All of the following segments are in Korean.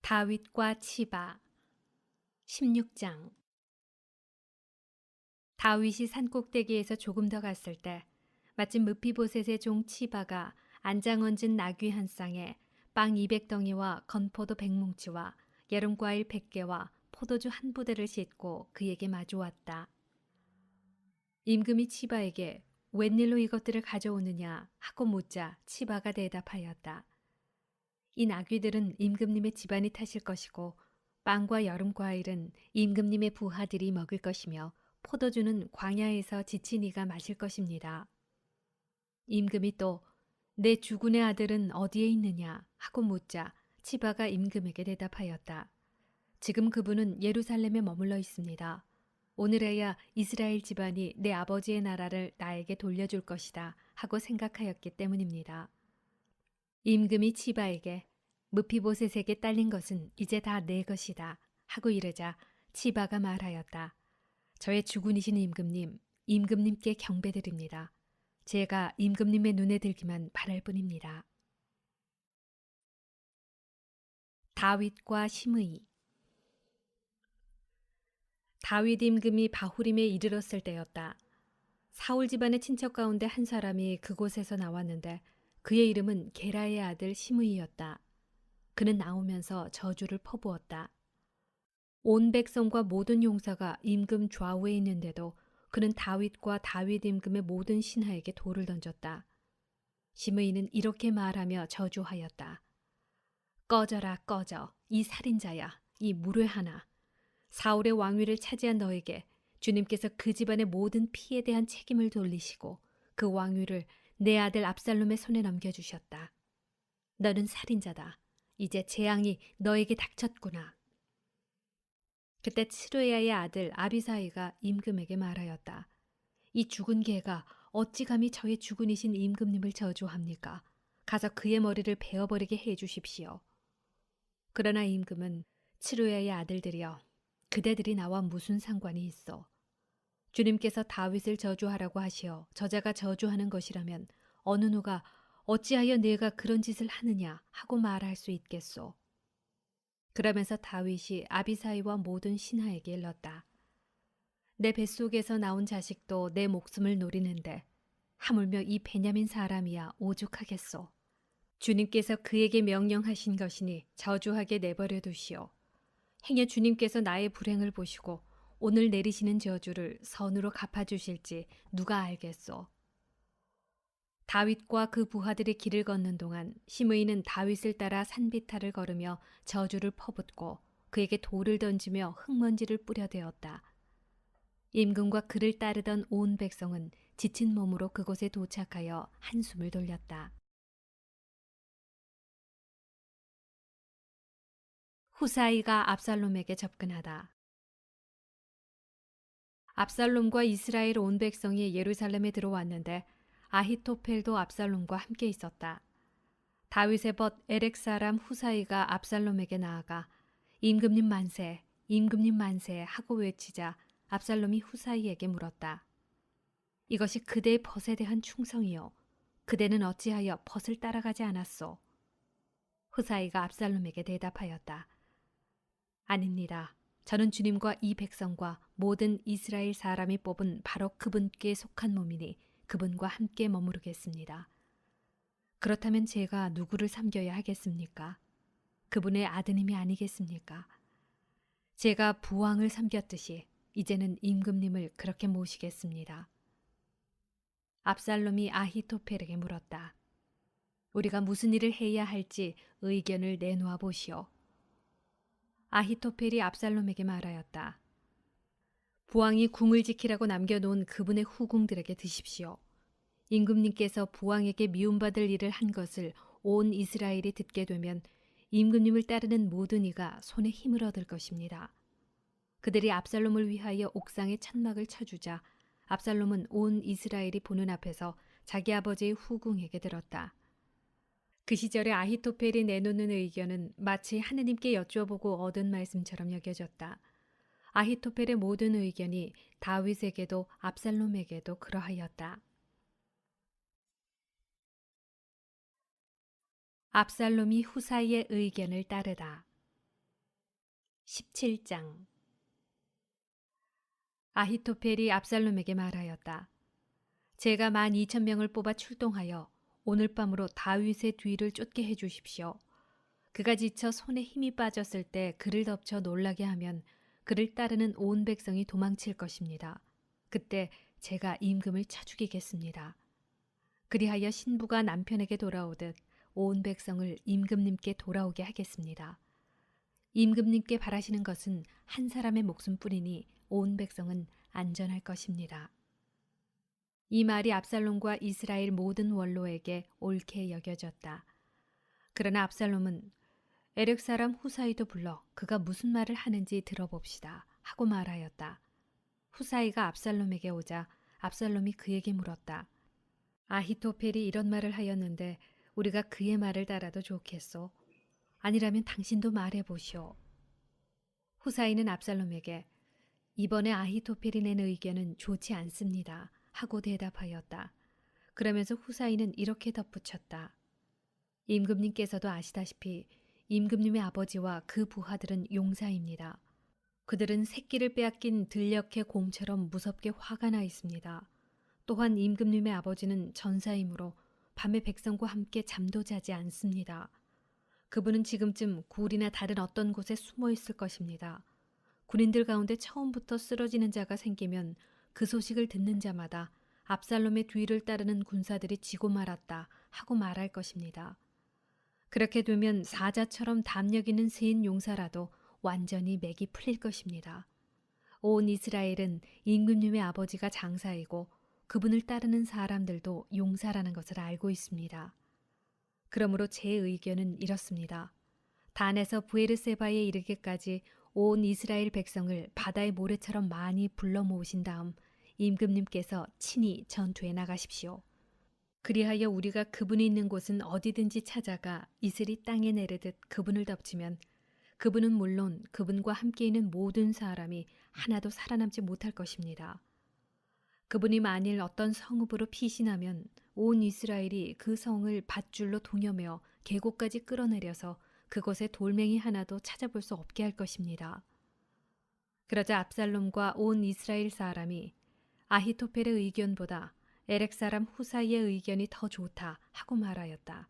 다윗과 치바 16장. 다윗이 산꼭대기에서 조금 더 갔을 때 마침 므피보셋의 종 치바가 안장 얹은 나귀 한 쌍에 빵 200덩이와 건포도 100뭉치와 여름과일 100개와 포도주 한 부대를 싣고 그에게 마주 왔다. 임금이 치바에게 웬일로 이것들을 가져오느냐 하고 묻자 치바가 대답하였다. 이 나귀들은 임금님의 집안이 타실 것이고 빵과 여름과일은 임금님의 부하들이 먹을 것이며 포도주는 광야에서 지친 이가 마실 것입니다. 임금이 또 내 주군의 아들은 어디에 있느냐 하고 묻자 치바가 임금에게 대답하였다. 지금 그분은 예루살렘에 머물러 있습니다. 오늘에야 이스라엘 집안이 내 아버지의 나라를 나에게 돌려줄 것이다 하고 생각하였기 때문입니다. 임금이 치바에게 므피보셋에게 딸린 것은 이제 다 내 것이다 하고 이르자 치바가 말하였다. 저의 주군이신 임금님, 임금님께 경배드립니다. 제가 임금님의 눈에 들기만 바랄 뿐입니다. 다윗과 시므이. 다윗 임금이 바후림에 이르렀을 때였다. 사울 집안의 친척 가운데 한 사람이 그곳에서 나왔는데 그의 이름은 게라의 아들 시므이였다. 그는 나오면서 저주를 퍼부었다. 온 백성과 모든 용사가 임금 좌우에 있는데도 그는 다윗과 다윗 임금의 모든 신하에게 돌을 던졌다. 시므이는 이렇게 말하며 저주하였다. 꺼져라 꺼져, 이 살인자야, 이 무례하나. 사울의 왕위를 차지한 너에게 주님께서 그 집안의 모든 피에 대한 책임을 돌리시고 그 왕위를 내 아들 압살롬의 손에 넘겨주셨다. 너는 살인자다. 이제 재앙이 너에게 닥쳤구나. 그때 츠루야의 아들 아비사이가 임금에게 말하였다. 이 죽은 개가 어찌 감히 저의 주군이신 임금님을 저주합니까? 가서 그의 머리를 베어버리게 해 주십시오. 그러나 임금은 츠루야의 아들들이여, 그대들이 나와 무슨 상관이 있어? 주님께서 다윗을 저주하라고 하시어 저자가 저주하는 것이라면 어느 누가 어찌하여 내가 그런 짓을 하느냐 하고 말할 수 있겠소. 그러면서 다윗이 아비사이와 모든 신하에게 일렀다. 내 뱃속에서 나온 자식도 내 목숨을 노리는데 하물며 이 베냐민 사람이야 오죽하겠소. 주님께서 그에게 명령하신 것이니 저주하게 내버려 두시오. 행여 주님께서 나의 불행을 보시고 오늘 내리시는 저주를 선으로 갚아주실지 누가 알겠소. 다윗과 그 부하들이 길을 걷는 동안 시므이는 다윗을 따라 산비탈을 걸으며 저주를 퍼붓고 그에게 돌을 던지며 흙먼지를 뿌려대었다. 임금과 그를 따르던 온 백성은 지친 몸으로 그곳에 도착하여 한숨을 돌렸다. 후사이가 압살롬에게 접근하다. 압살롬과 이스라엘 온 백성이 예루살렘에 들어왔는데 아히토펠도 압살롬과 함께 있었다. 다윗의 벗 에렉 사람 후사이가 압살롬에게 나아가 임금님 만세, 임금님 만세 하고 외치자 압살롬이 후사이에게 물었다. 이것이 그대의 벗에 대한 충성이요. 그대는 어찌하여 벗을 따라가지 않았소? 후사이가 압살롬에게 대답하였다. 아닙니다. 저는 주님과 이 백성과 모든 이스라엘 사람이 뽑은 바로 그분께 속한 몸이니 그분과 함께 머무르겠습니다. 그렇다면 제가 누구를 섬겨야 하겠습니까? 그분의 아드님이 아니겠습니까? 제가 부왕을 섬겼듯이 이제는 임금님을 그렇게 모시겠습니다. 압살롬이 아히토펠에게 물었다. 우리가 무슨 일을 해야 할지 의견을 내놓아 보시오. 아히토펠이 압살롬에게 말하였다. 부왕이 궁을 지키라고 남겨놓은 그분의 후궁들에게 드십시오. 임금님께서 부왕에게 미움받을 일을 한 것을 온 이스라엘이 듣게 되면 임금님을 따르는 모든 이가 손에 힘을 얻을 것입니다. 그들이 압살롬을 위하여 옥상에 천막을 쳐주자 압살롬은 온 이스라엘이 보는 앞에서 자기 아버지의 후궁에게 들었다. 그 시절에 아히토펠이 내놓는 의견은 마치 하느님께 여쭈어보고 얻은 말씀처럼 여겨졌다. 아히토펠의 모든 의견이 다윗에게도 압살롬에게도 그러하였다. 압살롬이 후사이의 의견을 따르다. 17장. 아히토펠이 압살롬에게 말하였다. 제가 12,000명을 뽑아 출동하여 오늘 밤으로 다윗의 뒤를 쫓게 해 주십시오. 그가 지쳐 손에 힘이 빠졌을 때 그를 덮쳐 놀라게 하면 그를 따르는 온 백성이 도망칠 것입니다. 그때 제가 임금을 쳐 죽이겠습니다. 그리하여 신부가 남편에게 돌아오듯 온 백성을 임금님께 돌아오게 하겠습니다. 임금님께 바라시는 것은 한 사람의 목숨뿐이니 온 백성은 안전할 것입니다. 이 말이 압살롬과 이스라엘 모든 원로에게 옳게 여겨졌다. 그러나 압살롬은 에렉 사람 후사이도 불러 그가 무슨 말을 하는지 들어봅시다 하고 말하였다. 후사이가 압살롬에게 오자 압살롬이 그에게 물었다. 아히토펠이 이런 말을 하였는데 우리가 그의 말을 따라도 좋겠소? 아니라면 당신도 말해보시오. 후사이는 압살롬에게 이번에 아히토펠이 낸 의견은 좋지 않습니다 하고 대답하였다. 그러면서 후사이는 이렇게 덧붙였다. 임금님께서도 아시다시피 임금님의 아버지와 그 부하들은 용사입니다. 그들은 새끼를 빼앗긴 들녘의 곰처럼 무섭게 화가 나 있습니다. 또한 임금님의 아버지는 전사이므로 밤에 백성과 함께 잠도 자지 않습니다. 그분은 지금쯤 굴이나 다른 어떤 곳에 숨어 있을 것입니다. 군인들 가운데 처음부터 쓰러지는 자가 생기면 그 소식을 듣는 자마다 압살롬의 뒤를 따르는 군사들이 지고 말았다 하고 말할 것입니다. 그렇게 되면 사자처럼 담력 있는 세인 용사라도 완전히 맥이 풀릴 것입니다. 온 이스라엘은 임금님의 아버지가 장사이고 그분을 따르는 사람들도 용사라는 것을 알고 있습니다. 그러므로 제 의견은 이렇습니다. 단에서 부에르세바에 이르기까지 온 이스라엘 백성을 바다의 모래처럼 많이 불러 모으신 다음 임금님께서 친히 전투에 나가십시오. 그리하여 우리가 그분이 있는 곳은 어디든지 찾아가 이슬이 땅에 내리듯 그분을 덮치면 그분은 물론 그분과 함께 있는 모든 사람이 하나도 살아남지 못할 것입니다. 그분이 만일 어떤 성읍으로 피신하면 온 이스라엘이 그 성을 밧줄로 동여매어 계곡까지 끌어내려서 그곳에 돌멩이 하나도 찾아볼 수 없게 할 것입니다. 그러자 압살롬과 온 이스라엘 사람이 아히토펠의 의견보다 에렉 사람 후사이의 의견이 더 좋다 하고 말하였다.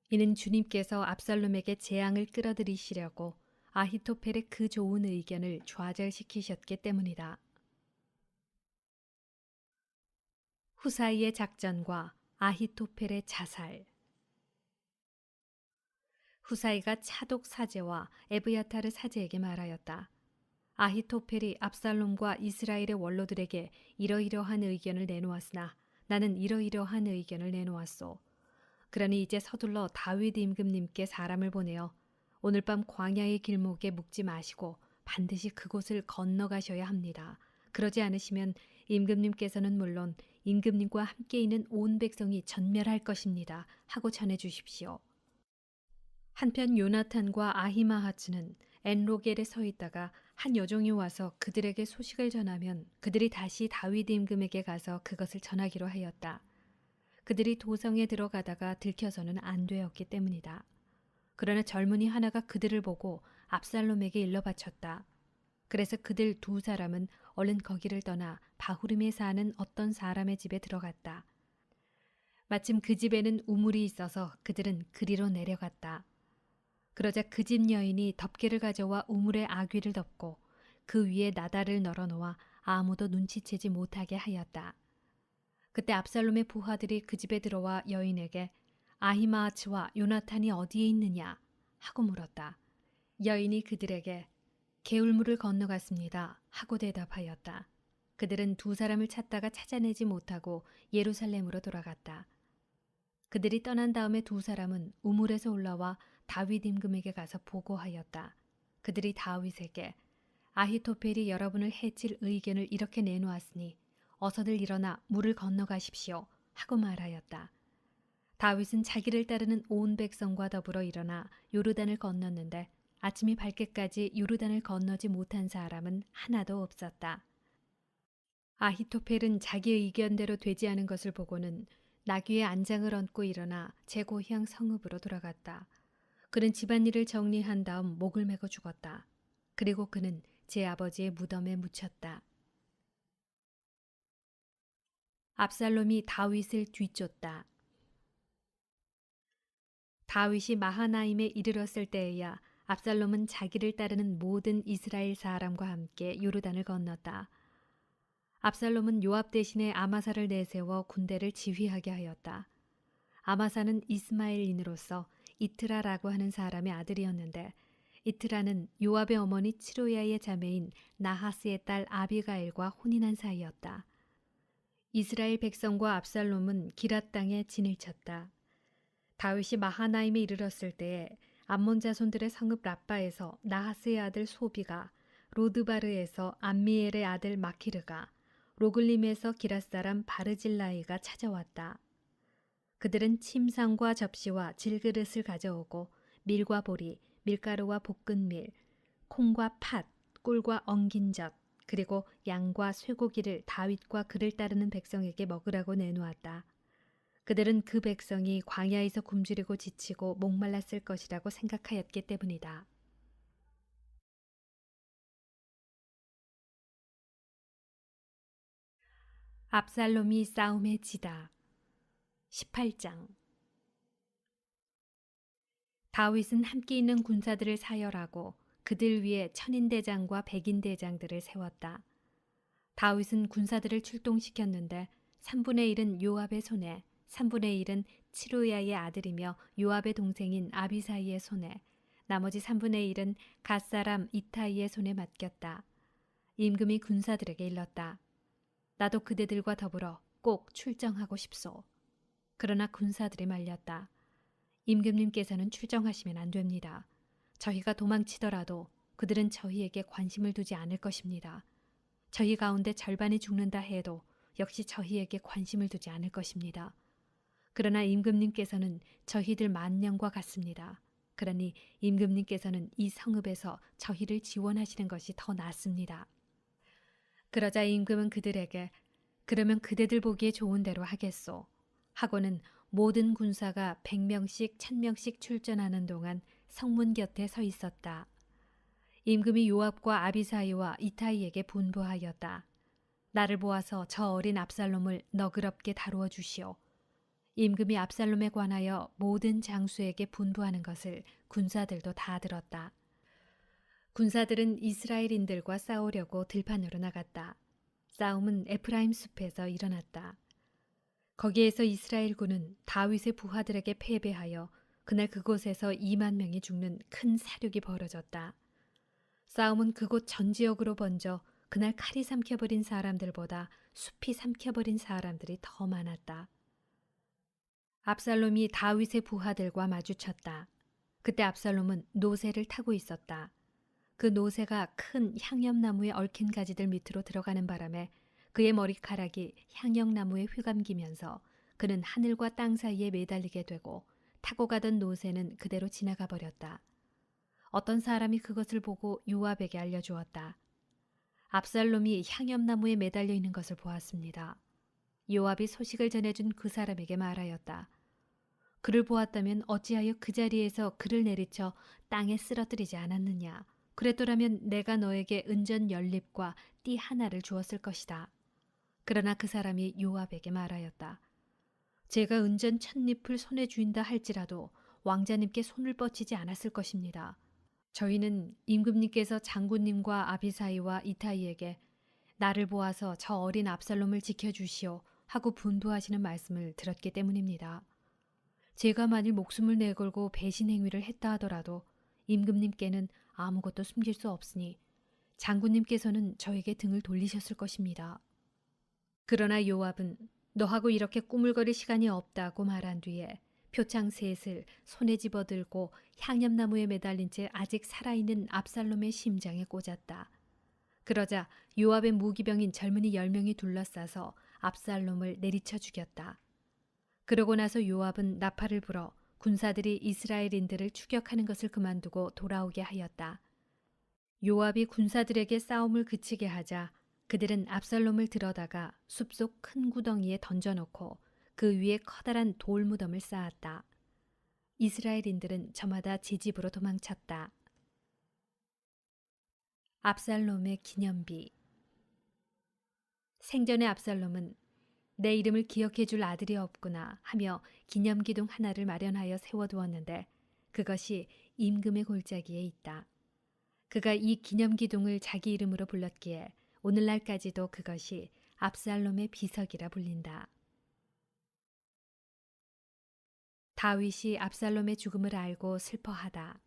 이는 주님께서 압살롬에게 재앙을 끌어들이시려고 아히토펠의 그 좋은 의견을 좌절시키셨기 때문이다. 후사이의 작전과 아히토펠의 자살. 후사이가 차독 사제와 에브야타르 사제에게 말하였다. 아히토펠이 압살롬과 이스라엘의 원로들에게 이러이러한 의견을 내놓았으나 나는 이러이러한 의견을 내놓았소. 그러니 이제 서둘러 다윗 임금님께 사람을 보내어 오늘 밤 광야의 길목에 묵지 마시고 반드시 그곳을 건너가셔야 합니다. 그러지 않으시면 임금님께서는 물론 임금님과 함께 있는 온 백성이 전멸할 것입니다. 하고 전해 주십시오. 한편 요나탄과 아히마하츠는 엔로겔에 서 있다가 한 여종이 와서 그들에게 소식을 전하면 그들이 다시 다윗 임금에게 가서 그것을 전하기로 하였다. 그들이 도성에 들어가다가 들켜서는 안 되었기 때문이다. 그러나 젊은이 하나가 그들을 보고 압살롬에게 일러 바쳤다. 그래서 그들 두 사람은 얼른 거기를 떠나 바후림에 사는 어떤 사람의 집에 들어갔다. 마침 그 집에는 우물이 있어서 그들은 그리로 내려갔다. 그러자 그 집 여인이 덮개를 가져와 우물에 아귀를 덮고 그 위에 나달을 널어놓아 아무도 눈치채지 못하게 하였다. 그때 압살롬의 부하들이 그 집에 들어와 여인에게 아히마아츠와 요나탄이 어디에 있느냐 하고 물었다. 여인이 그들에게 개울물을 건너갔습니다 하고 대답하였다. 그들은 두 사람을 찾다가 찾아내지 못하고 예루살렘으로 돌아갔다. 그들이 떠난 다음에 두 사람은 우물에서 올라와 다윗 임금에게 가서 보고하였다. 그들이 다윗에게 아히토펠이 여러분을 해칠 의견을 이렇게 내놓았으니 어서들 일어나 물을 건너가십시오 하고 말하였다. 다윗은 자기를 따르는 온 백성과 더불어 일어나 요르단을 건넜는데 아침이 밝게까지 요르단을 건너지 못한 사람은 하나도 없었다. 아히토펠은 자기 의견대로 되지 않은 것을 보고는 나귀의 안장을 얹고 일어나 제 고향 성읍으로 돌아갔다. 그는 집안일을 정리한 다음 목을 메고 죽었다. 그리고 그는 제 아버지의 무덤에 묻혔다. 압살롬이 다윗을 뒤쫓다. 다윗이 마하나임에 이르렀을 때에야 압살롬은 자기를 따르는 모든 이스라엘 사람과 함께 요르단을 건넜다. 압살롬은 요압 대신에 아마사를 내세워 군대를 지휘하게 하였다. 아마사는 이스마엘인으로서 이트라라고 하는 사람의 아들이었는데 이트라는 요압의 어머니 치로야의 자매인 나하스의 딸 아비가일과 혼인한 사이였다. 이스라엘 백성과 압살롬은 기랏 땅에 진을 쳤다. 다윗이 마하나임에 이르렀을 때에 암몬 자손들의 성읍 라빠에서 나하스의 아들 소비가, 로드바르에서 암미엘의 아들 마키르가, 로글림에서 기랏 사람 바르질라이가 찾아왔다. 그들은 침상과 접시와 질그릇을 가져오고 밀과 보리, 밀가루와 볶은 밀, 콩과 팥, 꿀과 엉긴 젖, 그리고 양과 쇠고기를 다윗과 그를 따르는 백성에게 먹으라고 내놓았다. 그들은 그 백성이 광야에서 굶주리고 지치고 목말랐을 것이라고 생각하였기 때문이다. 압살롬이 싸움에 지다. 18장. 다윗은 함께 있는 군사들을 사열하고 그들 위에 천인대장과 백인대장들을 세웠다. 다윗은 군사들을 출동시켰는데 3분의 1은 요압의 손에, 3분의 1은 치루야의 아들이며 요압의 동생인 아비사이의 손에, 나머지 3분의 1은 갓사람 이타이의 손에 맡겼다. 임금이 군사들에게 일렀다. 나도 그대들과 더불어 꼭 출정하고 싶소. 그러나 군사들이 말렸다. 임금님께서는 출정하시면 안 됩니다. 저희가 도망치더라도 그들은 저희에게 관심을 두지 않을 것입니다. 저희 가운데 절반이 죽는다 해도 역시 저희에게 관심을 두지 않을 것입니다. 그러나 임금님께서는 저희들 10,000명과 같습니다. 그러니 임금님께서는 이 성읍에서 저희를 지원하시는 것이 더 낫습니다. 그러자 임금은 그들에게 그러면 그대들 보기에 좋은 대로 하겠소. 하고는 모든 군사가 100명씩 1000명씩 출전하는 동안 성문 곁에 서 있었다. 임금이 요압과 아비사이와 이타이에게 분부하였다. 나를 보아서 저 어린 압살롬을 너그럽게 다루어 주시오. 임금이 압살롬에 관하여 모든 장수에게 분부하는 것을 군사들도 다 들었다. 군사들은 이스라엘인들과 싸우려고 들판으로 나갔다. 싸움은 에프라임 숲에서 일어났다. 거기에서 이스라엘군은 다윗의 부하들에게 패배하여 그날 그곳에서 20,000명이 죽는 큰 사륙이 벌어졌다. 싸움은 그곳 전 지역으로 번져 그날 칼이 삼켜버린 사람들보다 숲이 삼켜버린 사람들이 더 많았다. 압살롬이 다윗의 부하들과 마주쳤다. 그때 압살롬은 노새를 타고 있었다. 그 노새가 큰 향염나무의 얽힌 가지들 밑으로 들어가는 바람에 그의 머리카락이 향영나무에 휘감기면서 그는 하늘과 땅 사이에 매달리게 되고 타고 가던 노새는 그대로 지나가 버렸다. 어떤 사람이 그것을 보고 요압에게 알려주었다. 압살롬이 향염나무에 매달려 있는 것을 보았습니다. 요압이 소식을 전해준 그 사람에게 말하였다. 그를 보았다면 어찌하여 그 자리에서 그를 내리쳐 땅에 쓰러뜨리지 않았느냐. 그랬더라면 내가 너에게 은전 10립과 띠 하나를 주었을 것이다. 그러나 그 사람이 요압에게 말하였다. 제가 은전 1000립을 손에 쥐인다 할지라도 왕자님께 손을 뻗치지 않았을 것입니다. 저희는 임금님께서 장군님과 아비사이와 이타이에게 나를 보아서 저 어린 압살롬을 지켜주시오 하고 분부하시는 말씀을 들었기 때문입니다. 제가 만일 목숨을 내걸고 배신 행위를 했다 하더라도 임금님께는 아무것도 숨길 수 없으니 장군님께서는 저에게 등을 돌리셨을 것입니다. 그러나 요압은 너하고 이렇게 꾸물거릴 시간이 없다고 말한 뒤에 표창 셋을 손에 집어들고 향염나무에 매달린 채 아직 살아있는 압살롬의 심장에 꽂았다. 그러자 요압의 무기병인 젊은이 10명이 둘러싸서 압살롬을 내리쳐 죽였다. 그러고 나서 요압은 나팔을 불어 군사들이 이스라엘인들을 추격하는 것을 그만두고 돌아오게 하였다. 요압이 군사들에게 싸움을 그치게 하자 그들은 압살롬을 들어다가 숲속 큰 구덩이에 던져놓고 그 위에 커다란 돌무덤을 쌓았다. 이스라엘인들은 저마다 제 집으로 도망쳤다. 압살롬의 기념비. 생전에 압살롬은 내 이름을 기억해 줄 아들이 없구나 하며 기념기둥 하나를 마련하여 세워두었는데 그것이 임금의 골짜기에 있다. 그가 이 기념기둥을 자기 이름으로 불렀기에 오늘날까지도 그것이 압살롬의 비석이라 불린다. 다윗이 압살롬의 죽음을 알고 슬퍼하다.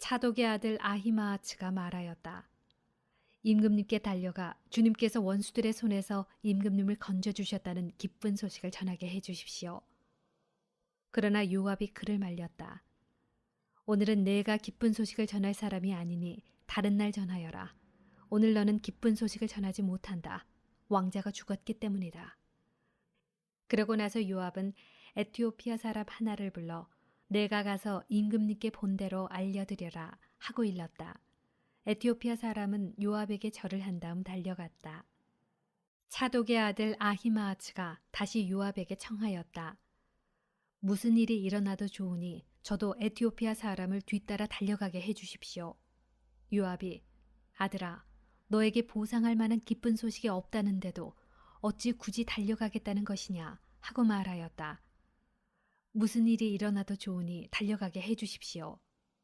차독의 아들 아히마아츠가 말하였다. 임금님께 달려가 주님께서 원수들의 손에서 임금님을 건져주셨다는 기쁜 소식을 전하게 해주십시오. 그러나 요압이 그를 말렸다. 오늘은 내가 기쁜 소식을 전할 사람이 아니니 다른 날 전하여라. 오늘 너는 기쁜 소식을 전하지 못한다. 왕자가 죽었기 때문이다. 그러고 나서 요압은 에티오피아 사람 하나를 불러 내가 가서 임금님께 본대로 알려드려라 하고 일렀다. 에티오피아 사람은 요압에게 절을 한 다음 달려갔다. 차독의 아들 아히마아츠가 다시 요압에게 청하였다. 무슨 일이 일어나도 좋으니 저도 에티오피아 사람을 뒤따라 달려가게 해주십시오. 요압이 아들아, 너에게 보상할 만한 기쁜 소식이 없다는데도 어찌 굳이 달려가겠다는 것이냐 하고 말하였다. 무슨 일이 일어나도 좋으니 달려가게 해주십시오.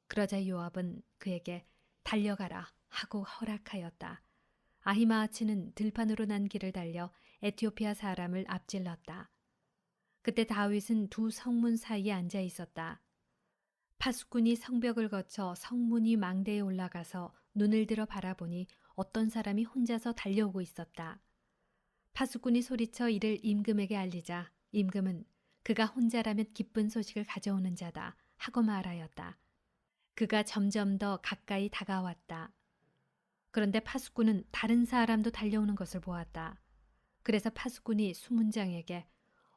그러자 요압은 그에게 달려가라 하고 허락하였다. 아히마아츠는 들판으로 난 길을 달려 에티오피아 사람을 앞질렀다. 그때 다윗은 두 성문 사이에 앉아 있었다. 파수꾼이 성벽을 거쳐 성문이 망대에 올라가서 눈을 들어 바라보니 어떤 사람이 혼자서 달려오고 있었다. 파수꾼이 소리쳐 이를 임금에게 알리자 임금은 그가 혼자라면 기쁜 소식을 가져오는 자다 하고 말하였다. 그가 점점 더 가까이 다가왔다. 그런데 파수꾼은 다른 사람도 달려오는 것을 보았다. 그래서 파수꾼이 수문장에게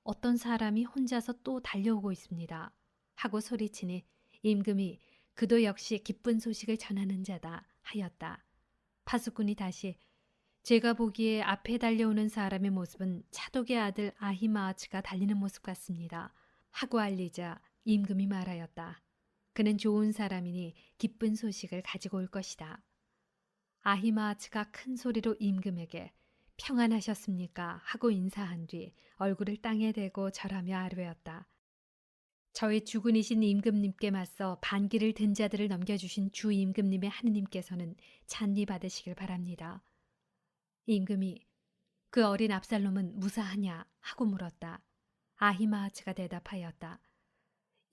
어떤 사람이 혼자서 또 달려오고 있습니다 하고 소리치니 임금이 그도 역시 기쁜 소식을 전하는 자다 하였다. 파수꾼이 다시 제가 보기에 앞에 달려오는 사람의 모습은 차독의 아들 아히마아츠가 달리는 모습 같습니다 하고 알리자 임금이 말하였다. 그는 좋은 사람이니 기쁜 소식을 가지고 올 것이다. 아히마아츠가 큰 소리로 임금에게 평안하셨습니까? 하고 인사한 뒤 얼굴을 땅에 대고 절하며 아뢰었다. 저희 주군이신 임금님께 맞서 반기를 든 자들을 넘겨주신 주 임금님의 하느님께서는 찬미 받으시길 바랍니다. 임금이 그 어린 압살롬은 무사하냐 하고 물었다. 아히마아츠가 대답하였다.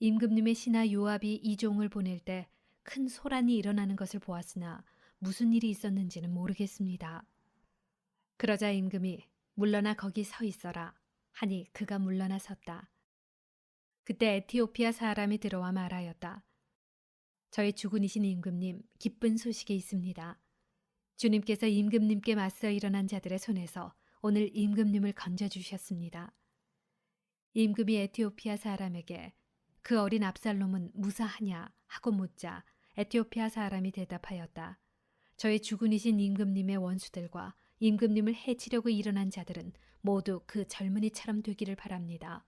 임금님의 신하 요압이 이 종을 보낼 때 큰 소란이 일어나는 것을 보았으나 무슨 일이 있었는지는 모르겠습니다. 그러자 임금이 물러나 거기 서 있어라 하니 그가 물러나 섰다. 그때 에티오피아 사람이 들어와 말하였다. 저희 주군이신 임금님 기쁜 소식이 있습니다. 주님께서 임금님께 맞서 일어난 자들의 손에서 오늘 임금님을 건져주셨습니다. 임금이 에티오피아 사람에게 그 어린 압살롬은 무사하냐 하고 묻자 에티오피아 사람이 대답하였다. 저희 주군이신 임금님의 원수들과 임금님을 해치려고 일어난 자들은 모두 그 젊은이처럼 되기를 바랍니다.